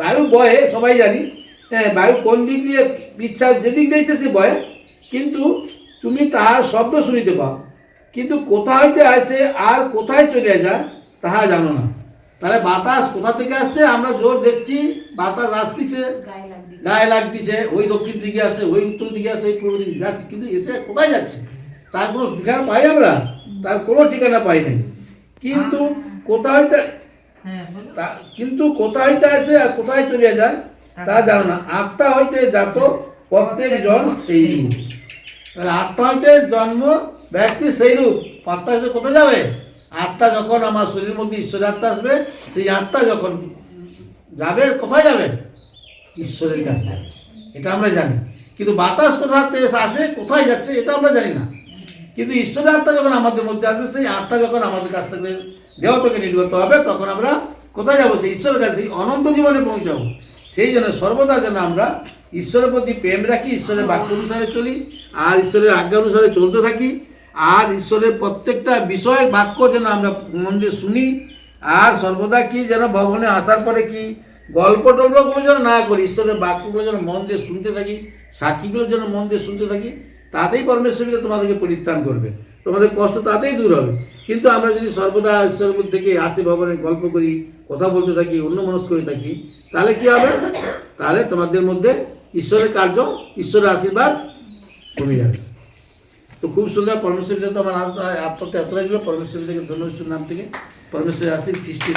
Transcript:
বায়ু বয়ে সবাই জানি, হ্যাঁ, বায়ু কোন দিক দিয়ে ইচ্ছা যেদিক দিয়েছে সে বয়ে, কিন্তু তুমি তাহার শব্দ শুনিতে পাও, কিন্তু কোথা হইতে আসে আর কোথায় চলে যায় তাহা জানো না। তাহলে বাতাস কোথা থেকে আসছে আমরা জোর দেখছি, বাতাস আসতেছে, গায়ে লাগতেছে, ওই দক্ষিণ দিকে আসে, ওই উত্তর দিকে আসে, ওই পূর্ব দিকে যাচ্ছে, কিন্তু এসে কোথায় যাচ্ছে তার কোনো ঠিকানা পাই আমরা, তার কোনো ঠিকানা পাই নাই। কিন্তু কোথা হইতে কিন্তু কোথা হইতে আসে আর কোথায় চলে যায় তা জানো না। আত্মা হইতে জাত প্রত্যেক জন সেই রূপ। তাহলে আত্মা হইতে জন্ম ব্যক্তি সেই রূপ, আত্মা হইতে কোথায় যাবে? আত্মা যখন আমার শরীরের মধ্যে ঈশ্বরের আত্মা আসবে, সেই আত্মা যখন যাবে কোথায় যাবে? ঈশ্বরের কাছে যাবে, এটা আমরা জানি। কিন্তু বাতাস কোথা থেকে আসে কোথায় যাচ্ছে এটা আমরা জানি না। কিন্তু ঈশ্বরের আত্মা যখন আমাদের মধ্যে আসবে, সেই আত্মা যখন আমাদের কাছ থেকে দেহ থেকে নির্গত হবে, তখন আমরা কোথায় যাবো? সেই ঈশ্বরের কাছে, অনন্ত জীবনে পৌঁছাবো। সেই জন্য সর্বদা যেন আমরা ঈশ্বরের প্রতি প্রেম রাখি, ঈশ্বরের বাক্য অনুসারে চলি, আর ঈশ্বরের আজ্ঞা অনুসারে চলতে থাকি, আর ঈশ্বরের প্রত্যেকটা বিষয় বাক্য যেন আমরা মন দিয়ে শুনি। আর সর্বদা কি যেন ভবনে আসার পরে কি গল্প টল্পগুলো যেন না করি, ঈশ্বরের বাক্যগুলো যেন মন দিয়ে শুনতে থাকি, সাক্ষীগুলো যেন মন দিয়ে শুনতে থাকি, তাতেই পরমেশ্বরীকে তোমাদেরকে পরিত্রাণ করবে, তোমাদের কষ্ট তাতেই দূর হবে। কিন্তু আমরা যদি সর্বদা ঈশ্বরের মধ্যে থেকে আসি ভবনে গল্প করি, কথা বলতে থাকি, অন্য মনস্ক করে থাকি, তাহলে কি হবে? তাহলে তোমাদের মধ্যে ঈশ্বরের কার্য, ঈশ্বরের আশীর্বাদ কমে যাবে। তো খুব সুন্দর পরমেশ্বরীতে তো আমার আত্মাতে এতটাই ছিল। পরমেশ্বরী থেকে ধন্যবাদ নাম থেকে পরমেশ্বরী আশীর খ্রিস্টি